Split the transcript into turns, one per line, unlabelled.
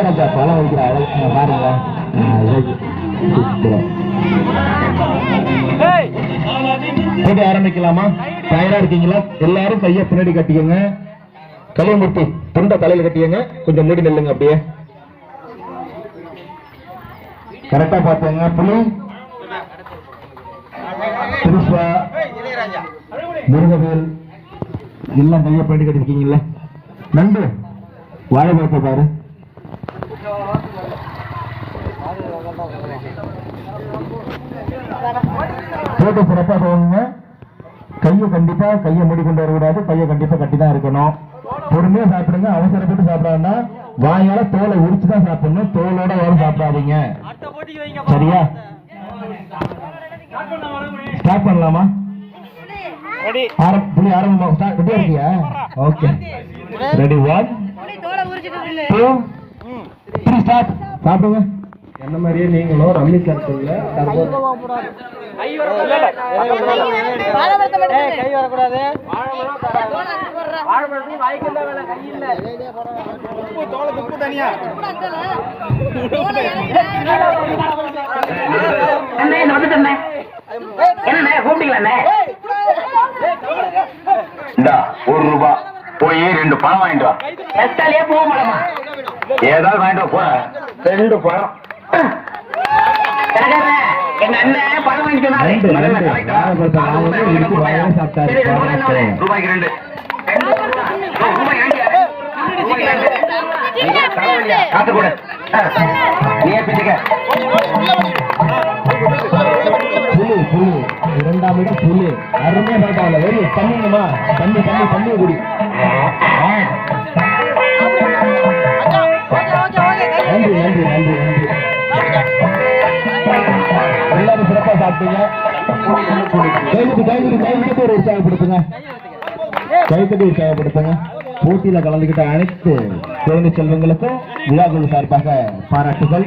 இளையராஜா பழம் வைக்கிற அழகு பாருங்க. போட்டி ஆரம்பிக்கலாமா? தயாரா இருக்கீங்களா? எல்லாரும் கையை பின்னாடி கட்டிக்கங்க. கலியமூர்த்தி தொண்டை தலையில கட்டிக்கங்க. கொஞ்சம் மூடி நெல்லுங்க. அப்படியே கரெக்டா பாத்துங்க. புலி திருஷ்வா முருகவேல் எல்லாம் கையை பின்னாடி கட்டிருக்கீங்கல்ல. நண்டு வாழை பார்க்க பாரு. போட்டு சிறப்பா போகுங்க. கையை கண்டிப்பா கையை மூடி கொண்டு வரக்கூடாது. கையை கண்டிப்பா கட்டிதான் இருக்கணும். பொறுமையா சாப்பிடுங்க. அவசரப்பட்டு சாப்பிடாதுன்னா வாயால தோலை உரிச்சுதான் சாப்பிடணும். தோலோட வரும் சாப்பிடாதீங்க. சரியா? ஸ்டார்ட் பண்ணலாமா? புலி ஆரம்பமா இருக்கியா? Okay ready 1 2 3 start. சாப்பிடுங்க. என்ன மாதிரியே நீங்களும் ரம்மி சர்க்கிள்ல கை வரக்கூடாது. ₹1 போய் 2 பழம் வாங்கிட்டு வா. போக மாட்டோமா? ஏதாவது வாங்கிட்டு போற 2 பழம். எங்க அண்ணன் பழம் வாங்கிட்டு ரூபாய்க்கு 2 காத்து கூட நீ பிடிக்க. புலி புலி 2ஆம் இடம் புலி. அருமையா பாட்டாங்க. வெறி தண்ணிங்கம்மா. தண்ணி தண்ணி தண்ணி குடி. நன்றி நன்றி நன்றி நன்றி. எல்லாரும் சிறப்பா சாப்பிட்டீங்க. கைதுக்கு ஒரு உற்சாகப்படுத்துங்க. கைதுக்கு உற்சாகப்படுத்துங்க. போட்டியில கலந்துகிட்ட அனைத்து குழந்தை செல்வங்களுக்கும் விழாக்குழு சார்பாக பாராட்டுகள்.